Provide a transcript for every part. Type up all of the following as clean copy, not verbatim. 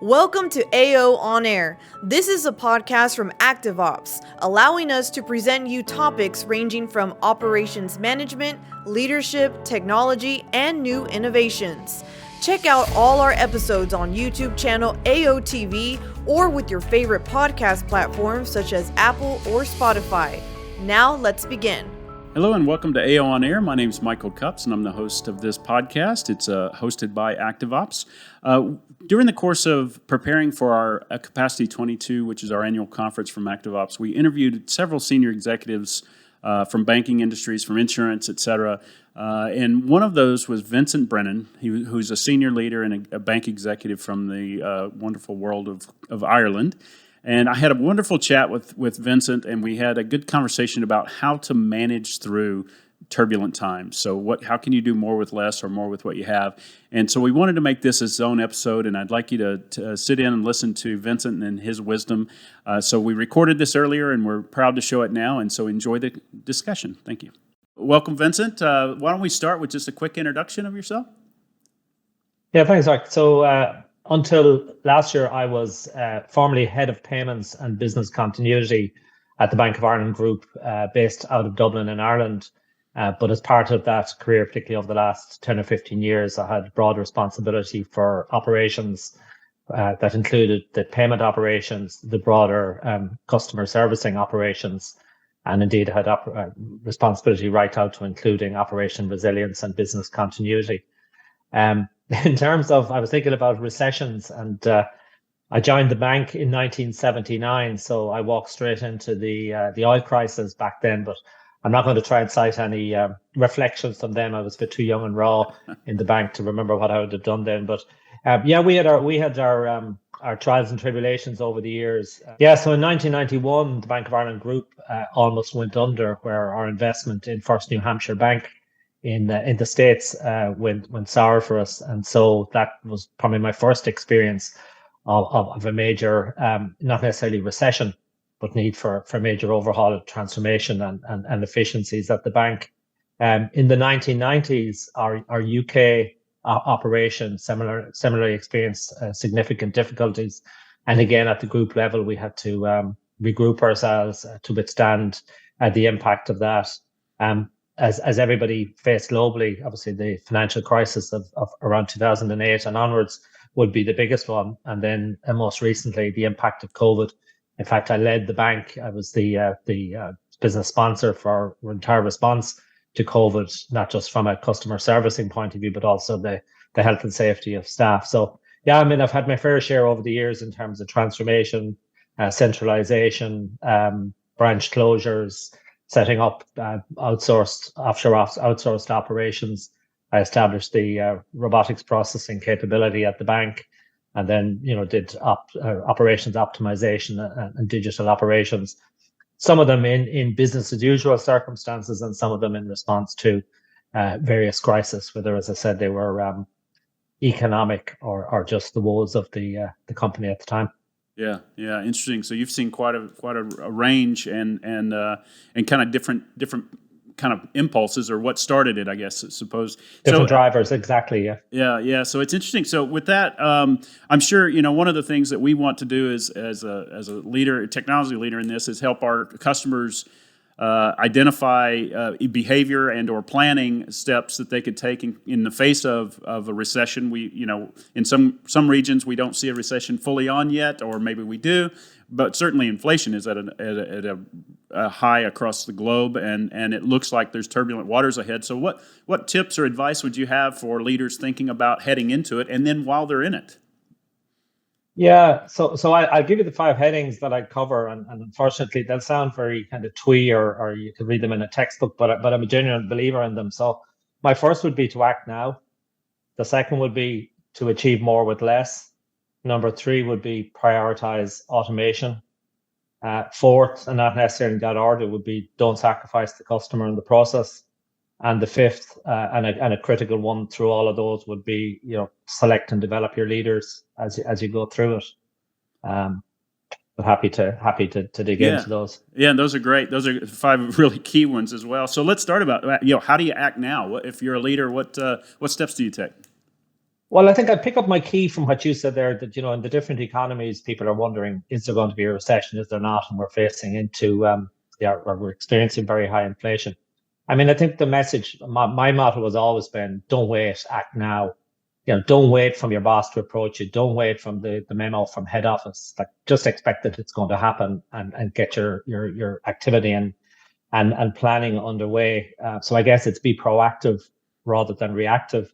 Welcome to AO On Air. This is a podcast from ActiveOps, allowing us to present you topics ranging from operations management, leadership, technology, and new innovations. Check out all our episodes on YouTube channel AOTV or with your favorite podcast platforms such as Apple or Spotify. Now let's begin. Hello and welcome to AO On Air. My name is Michael Cups and I'm the host of this podcast. It's hosted by ActiveOps. During the course of preparing for our Capacity 22, which is our annual conference from ActiveOps, we interviewed several senior executives from banking industries, from insurance, et cetera. And one of those was Vincent Brennan, who's a senior leader and a bank executive from the wonderful world of Ireland. And I had a wonderful chat with Vincent, and we had a good conversation about how to manage through turbulent times. So how can you do more with less or more with what you have? And so we wanted to make this its own episode, and I'd like you to sit in and listen to Vincent and his wisdom. So we recorded this earlier, and we're proud to show it now, and so enjoy the discussion. Thank you. Welcome, Vincent. Why don't we start with just a quick introduction of yourself? Yeah, thanks, Mike. So until last year, I was formerly head of payments and business continuity at the Bank of Ireland Group, based out of Dublin in Ireland. But as part of that career, particularly over the last 10 or 15 years, I had broad responsibility for operations that included the payment operations, the broader customer servicing operations, and indeed had responsibility right out to including operation resilience and business continuity. In terms of, I was thinking about recessions, and I joined the bank in 1979, so I walked straight into the oil crisis back then, but I'm not going to try and cite any reflections from them. I was a bit too young and raw in the bank to remember what I would have done then. But we had our trials and tribulations over the years. So in 1991, the Bank of Ireland Group almost went under, where our investment in First New Hampshire Bank in the States went sour for us. And so that was probably my first experience of a major, not necessarily recession, but need for major overhaul, transformation and efficiencies at the bank. In the 1990s, our UK operation similarly experienced significant difficulties. And again, at the group level, we had to regroup ourselves to withstand the impact of that. As everybody faced globally, obviously the financial crisis of around 2008 and onwards would be the biggest one. And then most recently, the impact of COVID. In fact, I led the bank. I was the business sponsor for our entire response to COVID, not just from a customer servicing point of view, but also the health and safety of staff. So, yeah, I mean, I've had my fair share over the years in terms of transformation, centralization, branch closures, setting up offshore outsourced operations. I established the robotics processing capability at the bank. And then, did operations optimization and digital operations, some of them in business as usual circumstances and some of them in response to various crises, whether, as I said, they were economic or just the woes of the company at the time. Yeah, interesting. So you've seen quite a range and kind of different kind of impulses, or what started it, I guess, suppose. Different drivers, exactly, yeah. Yeah, so it's interesting. So with that, I'm sure, one of the things that we want to do is, as a leader, a technology leader in this, is help our customers identify behavior and or planning steps that they could take in the face of a recession. We, in some regions, we don't see a recession fully on yet, or maybe we do, but certainly inflation is at a high across the globe, and it looks like there's turbulent waters ahead. So what tips or advice would you have for leaders thinking about heading into it and then while they're in it? Yeah, so I'll give you the 5 headings that I cover, and unfortunately they'll sound very kind of twee, or you could read them in a textbook, but I'm a genuine believer in them. So my first would be to act now. The second would be to achieve more with less. Number 3 would be prioritize automation. Fourth, and not necessarily in that order, would be don't sacrifice the customer in the process. And the fifth, and a critical one through all of those, would be select and develop your leaders as you go through it. But happy to dig into those. Yeah, and those are great. Those are 5 really key ones as well. So let's start about how do you act now? If you're a leader, what steps do you take? Well, I think I pick up my key from what you said there, that, in the different economies, people are wondering, is there going to be a recession? Is there not? And we're facing into, or we're experiencing very high inflation. I mean, I think the message, my motto has always been, don't wait, act now. Don't wait from your boss to approach you. Don't wait from the memo from head office. Like, just expect that it's going to happen, and get your activity and planning underway. So I guess it's be proactive rather than reactive.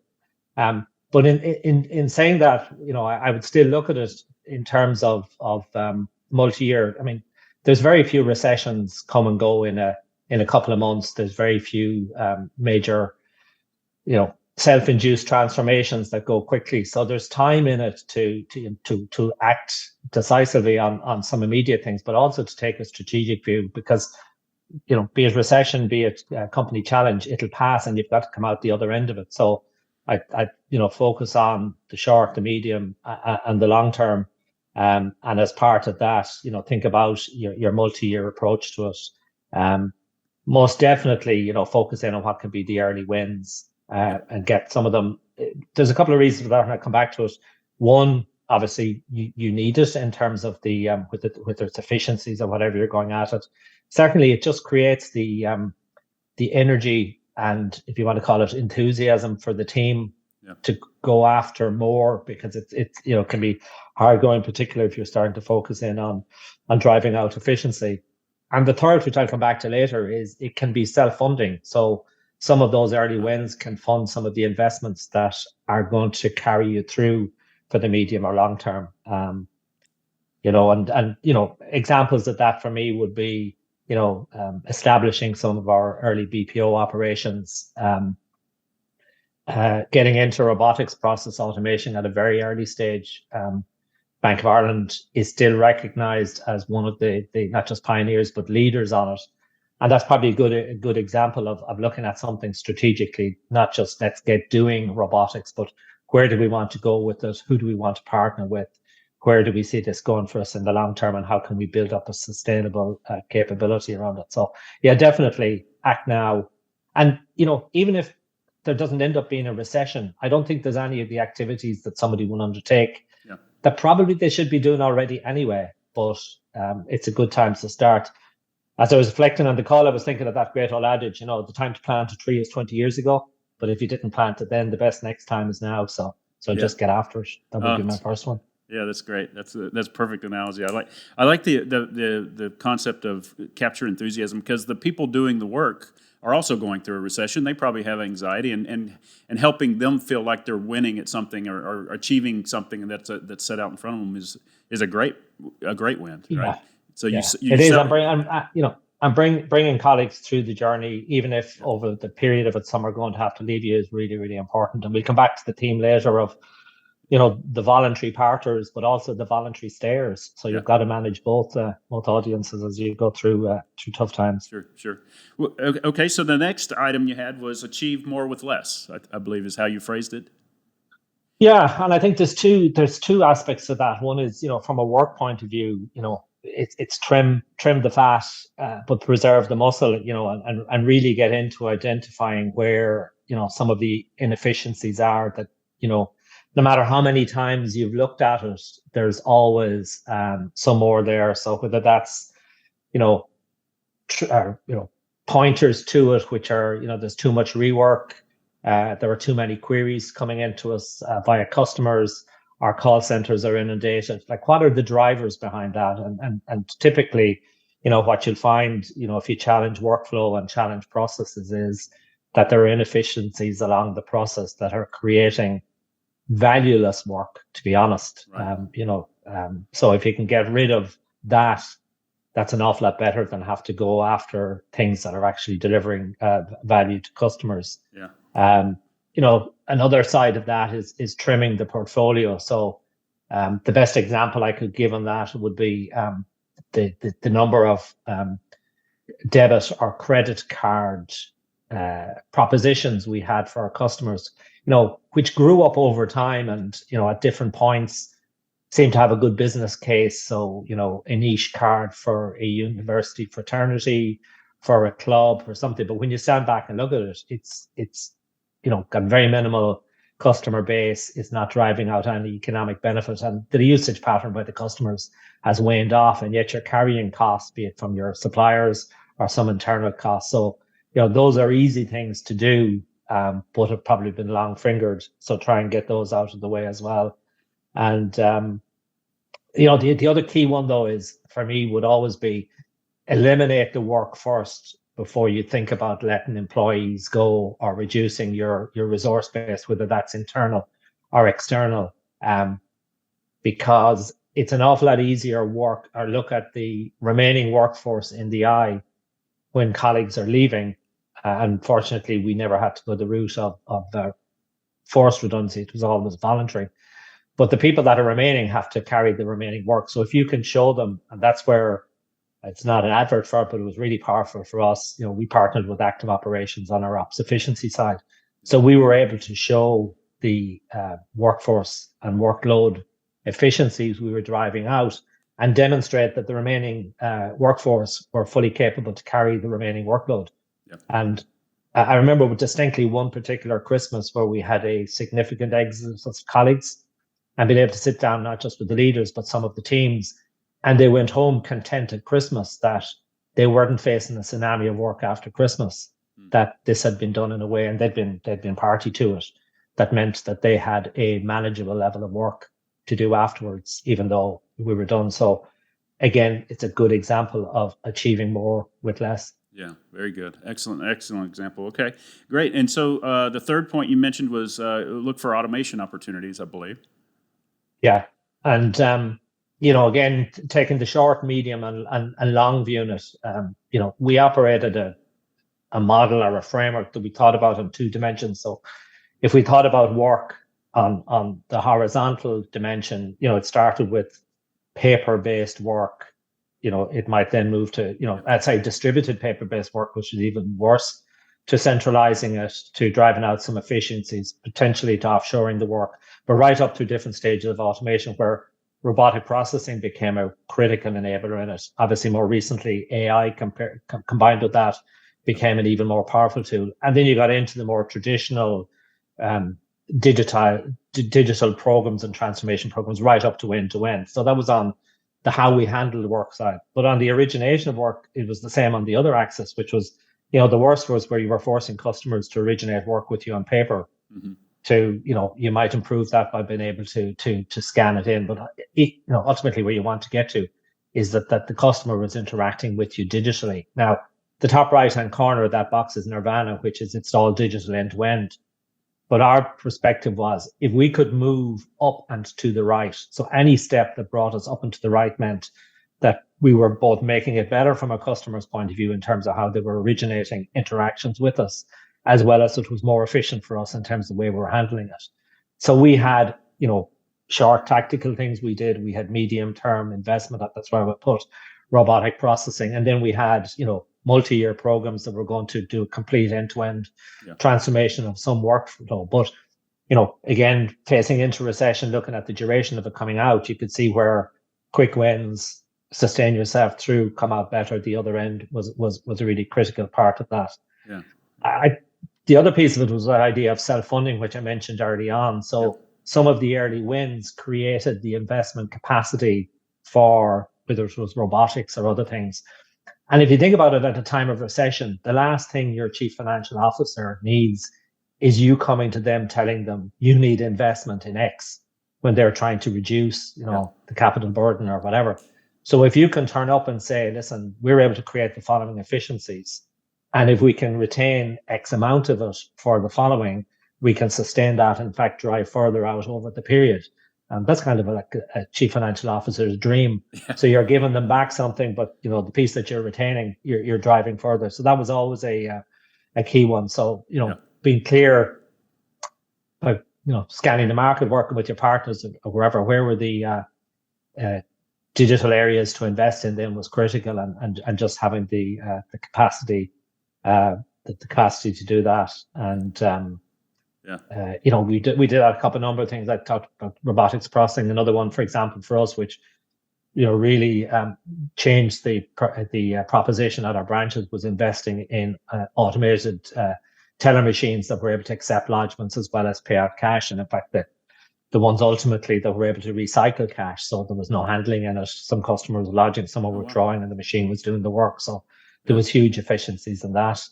But in saying that, I would still look at it in terms of multi-year. I mean, there's very few recessions come and go in a couple of months. There's very few major, self-induced transformations that go quickly. So there's time in it to act decisively on some immediate things, but also to take a strategic view, because be it recession, be it company challenge, it'll pass, and you've got to come out the other end of it. So I focus on the short, the medium, and the long term, and as part of that, think about your multi-year approach to it. Most definitely, focus in on what can be the early wins, and get some of them. There's a couple of reasons for that, and I'll come back to it. One, obviously, you need it in terms of the with its efficiencies or whatever you're going at it. Secondly, it just creates the energy, and, if you want to call it, enthusiasm for the team to go after more, because it's can be hard going, particularly if you're starting to focus in on driving out efficiency. And the third, which I'll come back to later, is it can be self-funding. So some of those early wins can fund some of the investments that are going to carry you through for the medium or long term. Examples of that for me would be, establishing some of our early BPO operations, getting into robotics process automation at a very early stage. Bank of Ireland is still recognized as one of the not just pioneers, but leaders on it. And that's probably a good example of looking at something strategically, not just let's get doing robotics, but where do we want to go with it? Who do we want to partner with? Where do we see this going for us in the long term, and how can we build up a sustainable capability around it? So yeah, definitely act now. And, even if there doesn't end up being a recession, I don't think there's any of the activities that somebody will undertake that probably they should be doing already anyway, but it's a good time to start. As I was reflecting on the call, I was thinking of that great old adage, the time to plant a tree is 20 years ago, but if you didn't plant it then, the best next time is now. So just get after it. That would be my first one. Yeah, that's great. That's a perfect analogy. I like the concept of capture enthusiasm, because the people doing the work are also going through a recession. They probably have anxiety, and helping them feel like they're winning at something, or achieving something that's set out in front of them is a great win, right? So you it is. I'm bringing colleagues through the journey, even if over the period of it some are going to have to leave you, is really, really important. And we'll come back to the theme later of the voluntary parters, but also the voluntary stayers. So you've got to manage both audiences as you go through tough times. Sure. Well, okay, so the next item you had was achieve more with less, I believe is how you phrased it. Yeah, and I think there's two aspects to that. One is, from a work point of view, it's trim the fat, but preserve the muscle, and really get into identifying where, some of the inefficiencies are that, no matter how many times you've looked at it, there's always some more there. So whether that's, pointers to it, which are, there's too much rework, there are too many queries coming into us via customers, our call centers are inundated. Like, what are the drivers behind that? And typically, what you'll find, if you challenge workflow and challenge processes, is that there are inefficiencies along the process that are creating valueless work, to be honest. Right. So if you can get rid of that, that's an awful lot better than have to go after things that are actually delivering value to customers. Yeah. Another side of that is trimming the portfolio. So the best example I could give on that would be the number of debit or credit card propositions we had for our customers, which grew up over time, and, at different points seemed to have a good business case. So, a niche card for a university fraternity, for a club or something. But when you stand back and look at it, it's got very minimal customer base is not driving out any economic benefit, and the usage pattern by the customers has waned off, and yet you're carrying costs, be it from your suppliers or some internal costs. So, those are easy things to do, but have probably been long fingered. So try and get those out of the way as well. And, the other key one though is, for me, would always be eliminate the work first before you think about letting employees go or reducing your resource base, whether that's internal or external, because it's an awful lot easier work or look at the remaining workforce in the eye when colleagues are leaving. Unfortunately, we never had to go the route of forced redundancy. It was always voluntary. But the people that are remaining have to carry the remaining work. So if you can show them, and that's where it's not an advert for it, but it was really powerful for us. We partnered with Active Operations on our ops efficiency side. So we were able to show the workforce and workload efficiencies we were driving out and demonstrate that the remaining workforce were fully capable to carry the remaining workload. Yep. And I remember distinctly one particular Christmas where we had a significant exodus of colleagues and being able to sit down, not just with the leaders, but some of the teams. And they went home content at Christmas that they weren't facing a tsunami of work after Christmas, that this had been done in a way, and they'd been party to it. That meant that they had a manageable level of work to do afterwards, even though we were done. So again, it's a good example of achieving more with less. Yeah, very good. Excellent example. Okay, great. And so the third point you mentioned was look for automation opportunities, I believe. Yeah. And, again, taking the short, medium, and long view in it, we operated a model or a framework that we thought about in 2 dimensions. So if we thought about work on the horizontal dimension, it started with paper-based work. It might then move to, I'd say distributed paper-based work, which is even worse, to centralizing it, to driving out some efficiencies, potentially to offshoring the work, but right up to different stages of automation where robotic processing became a critical enabler in it. Obviously, more recently, AI combined with that became an even more powerful tool. And then you got into the more traditional digital programs and transformation programs right up to end to end. So that was on the how we handle the work side. But on the origination of work, it was the same on the other axis, which was, the worst was where you were forcing customers to originate work with you on paper. Mm-hmm. To, you might improve that by being able to scan it in. But, ultimately where you want to get to is that the customer was interacting with you digitally. Now, the top right-hand corner of that box is Nirvana, which is it's all digital end to end. But our perspective was if we could move up and to the right, so any step that brought us up and to the right meant that we were both making it better from a customer's point of view in terms of how they were originating interactions with us, as well as it was more efficient for us in terms of the way we were handling it. So we had, short tactical things we did. We had medium-term investment. That's where we put robotic processing. And then we had, multi-year programs that were going to do a complete end-to-end transformation of some workflow. But, again, facing into recession, looking at the duration of it coming out, you could see where quick wins, sustain yourself through, come out better at the other end was a really critical part of that. Yeah. The other piece of it was that idea of self-funding, which I mentioned early on. So some of the early wins created the investment capacity for whether it was robotics or other things. And if you think about it at a time of recession, the last thing your chief financial officer needs is you coming to them telling them you need investment in X when they're trying to reduce, the capital burden or whatever. So if you can turn up and say, listen, we're able to create the following efficiencies, and if we can retain X amount of it for the following, we can sustain that, in fact, drive further out over the period. And that's kind of like a chief financial officer's dream. Yeah. So you're giving them back something, but the piece that you're retaining, you're driving further. So that was always a key one. So being clear, like scanning the market, working with your partners or wherever, where were the digital areas to invest in them was critical, and just having the capacity. The capacity to do that. And, we did a couple of number of things. I talked about robotics processing. Another one, for example, for us, which, really changed the proposition at our branches was investing in automated teller machines that were able to accept lodgements as well as pay out cash. And in fact, the ones ultimately that were able to recycle cash, so there was no handling in it. Some customers were lodging, some were withdrawing, and the machine was doing the work. So there was huge efficiencies in that.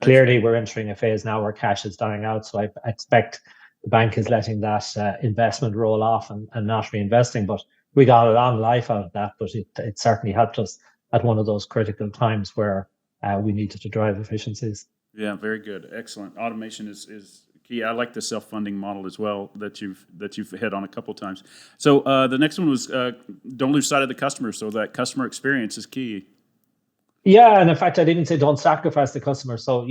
Clearly, we're entering a phase now where cash is dying out. So I expect the bank is letting that investment roll off and not reinvesting. But we got a long life out of that. But it certainly helped us at one of those critical times where we needed to drive efficiencies. Yeah, very good. Excellent. Automation is key. I like the self-funding model as well that you've hit on a couple of times. So the next one was don't lose sight of the customer. So that customer experience is key. Yeah, and in fact, I'd even say don't sacrifice the customer. So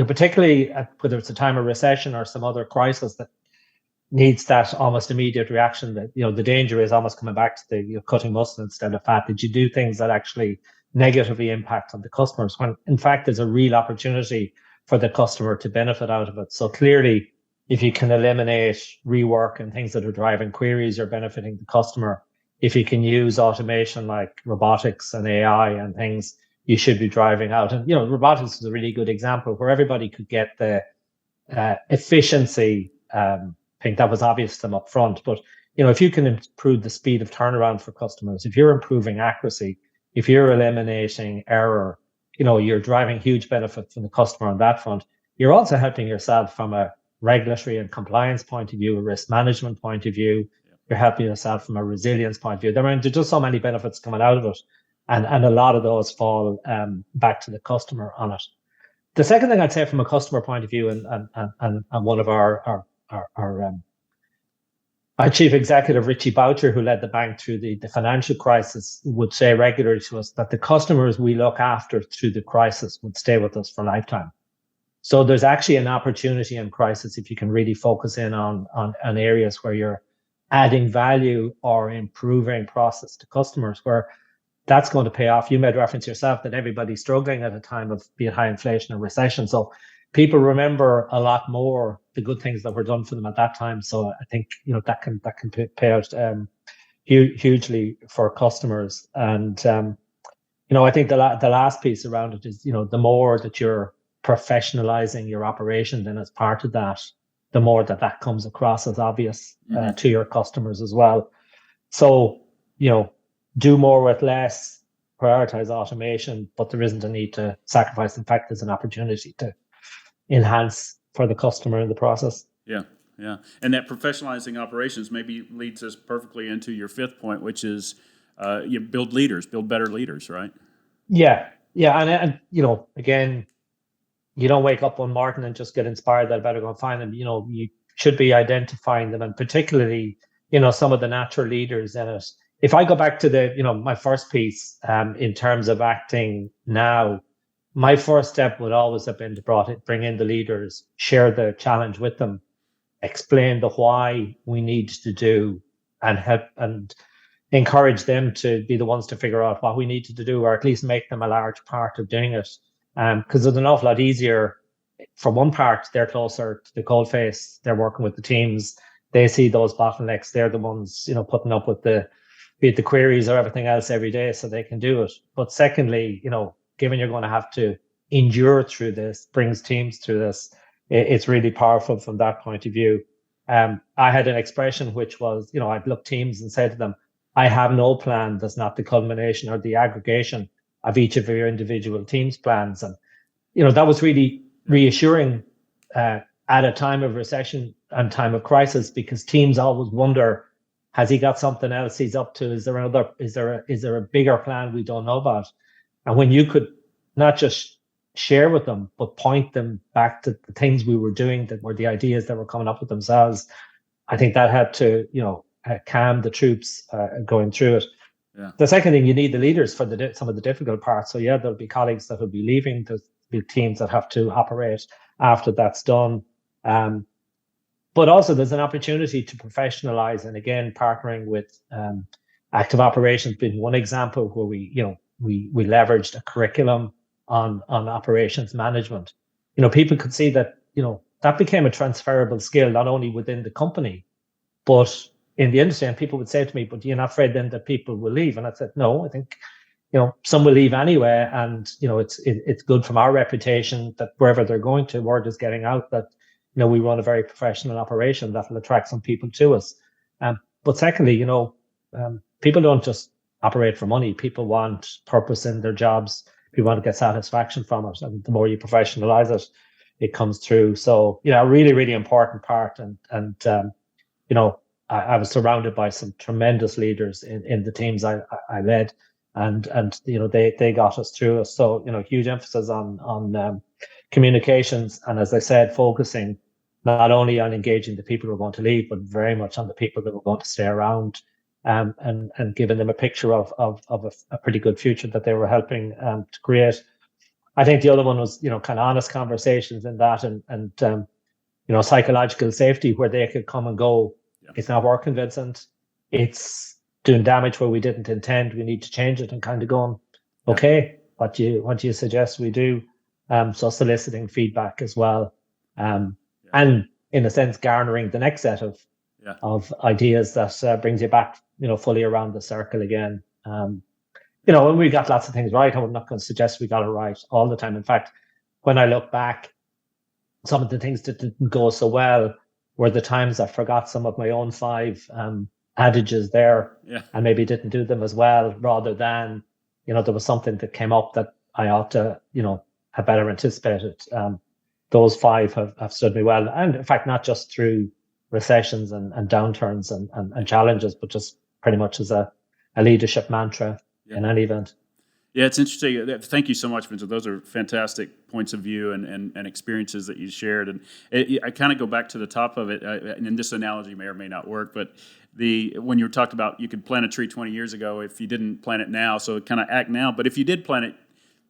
particularly whether it's a time of recession or some other crisis that needs that almost immediate reaction. That the danger is almost coming back to the cutting muscle instead of fat. Did you do things that actually negatively impact on the customers when in fact there's a real opportunity for the customer to benefit out of it? So clearly, if you can eliminate rework and things that are driving queries, you're benefiting the customer. If you can use automation like robotics and AI and things, you should be driving out. And robotics is a really good example where everybody could get the efficiency thing that was obvious to them up front. But if you can improve the speed of turnaround for customers, if you're improving accuracy, if you're eliminating error, you're driving huge benefit from the customer on that front. You're also helping yourself from a regulatory and compliance point of view, a risk management point of view. You're helping yourself from a resilience point of view. There's just so many benefits coming out of it. And a lot of those fall back to the customer on it. The second thing I'd say from a customer point of view, and one of our chief executive, Richie Boucher, who led the bank through the financial crisis, would say regularly to us that the customers we look after through the crisis would stay with us for a lifetime. So there's actually an opportunity in crisis if you can really focus in on areas where you're adding value or improving process to customers, where that's going to pay off. You made reference yourself that everybody's struggling at a time of be it high inflation or recession. So people remember a lot more the good things that were done for them at that time. So I think that can pay out hugely for customers. And I think the last piece around it is the more that you're professionalizing your operation, then as part of that, the more that comes across as obvious to your customers as well. So do more with less, prioritize automation, but there isn't a need to sacrifice. In fact, there's an opportunity to enhance for the customer in the process. Yeah. And that professionalizing operations maybe leads us perfectly into your fifth point, which is you build better leaders, right? Yeah. And again, you don't wake up one morning and just get inspired that I better go and find them. You should be identifying them, and particularly, some of the natural leaders in it. If I go back to my first piece, in terms of acting now, my first step would always have been to bring in the leaders, share the challenge with them, explain the why we need to do, and help and encourage them to be the ones to figure out what we need to do, or at least make them a large part of doing it. Because it's an awful lot easier. For one part, they're closer to the coalface. They're working with the teams. They see those bottlenecks. They're the ones, putting up with be it the queries or everything else every day, so they can do it. But secondly, given you're going to have to endure through this, brings teams through this, it's really powerful from that point of view. I had an expression which was, I'd look teams and say to them, I have no plan that's not the culmination or the aggregation of each of your individual teams' plans. And, that was really reassuring at a time of recession and time of crisis, because teams always wonder, has he got something else he's up to? Is there a bigger plan we don't know about? And when you could not just share with them, but point them back to the things we were doing that were the ideas that were coming up with themselves, I think that had to, calm the troops going through it. Yeah. The second thing, you need the leaders for some of the difficult parts. So there'll be colleagues that will be leaving. There'll be teams that have to operate after that's done. But also there's an opportunity to professionalize, and again, partnering with Active Operations being one example where we leveraged a curriculum on operations management. People could see that, that became a transferable skill, not only within the company, but in the industry. And people would say to me, but you're not afraid then that people will leave? And I said, no, I think some will leave anyway, and it's good from our reputation that wherever they're going to, word is getting out that we run a very professional operation that will attract some people to us. But secondly, people don't just operate for money. People want purpose in their jobs. People want to get satisfaction from it, and the more you professionalize it, it comes through. So a really, really important part. And I was surrounded by some tremendous leaders in the teams I led, and they got us through it. So huge emphasis on communications, and as I said, focusing not only on engaging the people who are going to leave, but very much on the people that are going to stay around, and giving them a picture of a pretty good future that they were helping to create. I think the other one was kind of honest conversations in that, and psychological safety, where they could come and go. Yeah. It's not working, Vincent. It's doing damage where we didn't intend. We need to change it, and kind of going, okay, what do you suggest we do? So soliciting feedback as well, and in a sense garnering the next set of ideas that brings you back, fully around the circle again. And we got lots of things right. I'm not going to suggest we got it right all the time. In fact, when I look back, some of the things that didn't go so well were the times I forgot some of my own 5 adages there, and maybe didn't do them as well, rather than, there was something that came up that I ought to, have better anticipated. Those 5 have stood me well. And in fact, not just through recessions and downturns and challenges, but just pretty much as a leadership mantra in any event. Yeah, it's interesting. Thank you so much, Vincent. Those are fantastic points of view and experiences that you shared. And I kind of go back to the top of it, and this analogy may or may not work, but when you talked about you could plant a tree 20 years ago if you didn't plant it now, so kind of act now. But if you did plant it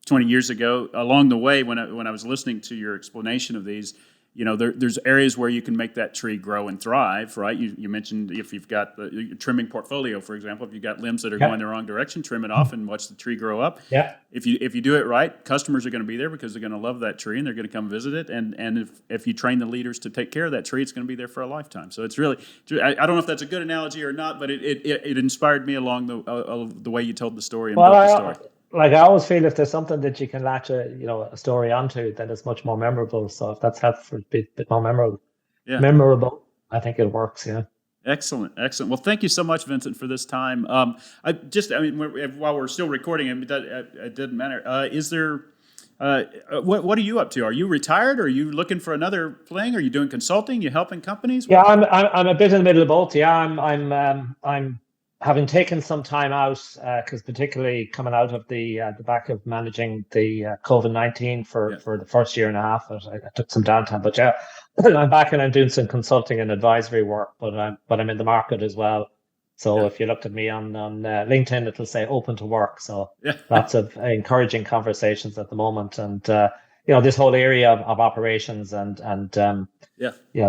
20 years ago, along the way, when I was listening to your explanation of these, there's areas where you can make that tree grow and thrive, right? You mentioned if you've got the trimming portfolio, for example, if you've got limbs that are going the wrong direction, trim it off and watch the tree grow up. Yeah. If you do it right, customers are going to be there because they're going to love that tree and they're going to come visit it. And if you train the leaders to take care of that tree, it's going to be there for a lifetime. So it's really, I don't know if that's a good analogy or not, but it inspired me along the way you told the story and built the story. Like I always feel if there's something that you can latch a story onto, then it's much more memorable. So if that's helpful, a bit more memorable, I think it works. Yeah. Excellent. Well, thank you so much, Vincent, for this time. While we're still recording, it didn't matter. Is there? What are you up to? Are you retired? Or are you looking for another thing? Are you doing consulting? You helping companies? Yeah, I'm a bit in the middle of both. Yeah, I'm having taken some time out, because particularly coming out of the back of managing the COVID-19 for the first year and a half, I took some downtime. But yeah, I'm back and I'm doing some consulting and advisory work. But I'm in the market as well. So if you looked at me on LinkedIn, it'll say open to work. So lots of encouraging conversations at the moment, and this whole area of operations and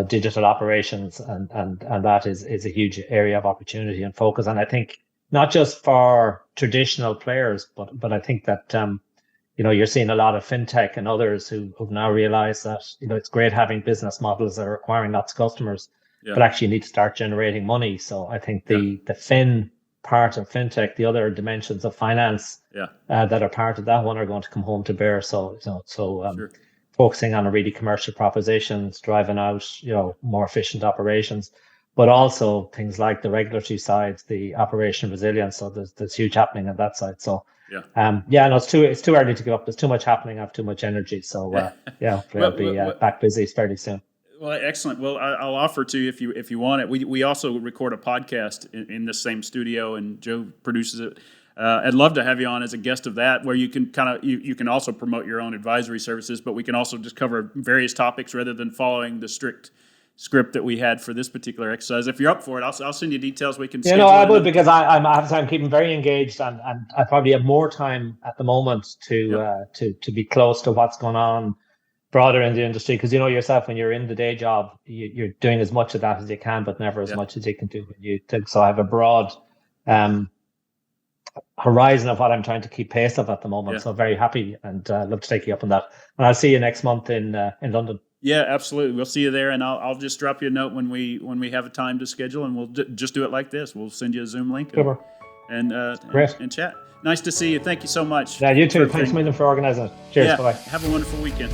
digital operations and that is a huge area of opportunity and focus. And I think not just for traditional players, but I think that you're seeing a lot of fintech and others who've now realized that it's great having business models that are acquiring lots of customers, but actually you need to start generating money. So I think the fin part of fintech, the other dimensions of finance that are part of that one are going to come home to bear. So focusing on a really commercial propositions, driving out more efficient operations, but also things like the regulatory side, the operation resilience. So there's huge happening on that side. So it's too early to give up. There's too much happening. I have too much energy. So I'll be back busy fairly soon. Well, excellent. Well, I'll offer to you if you want it. We also record a podcast in the same studio, and Joe produces it. I'd love to have you on as a guest of that, where you can you can also promote your own advisory services, but we can also just cover various topics rather than following the strict script that we had for this particular exercise. If you're up for it, I'll send you details. We can. I would, because I'm keeping very engaged, and I probably have more time at the moment to be close to what's going on broader in the industry, because yourself, when you're in the day job, you're doing as much of that as you can, but never as much as you can do when you think. So I have a broad horizon of what I'm trying to keep pace of at the moment. So very happy, and love to take you up on that. And I'll see you next month in London. Yeah, absolutely. We'll see you there, and I'll just drop you a note when we have a time to schedule, and we'll just do it like this. We'll send you a Zoom link. Super. Great. and chat. Nice to see you. Thank you so much. Yeah, you too. Thanks a million for organizing it. Cheers. Yeah, Bye-bye. have a wonderful weekend.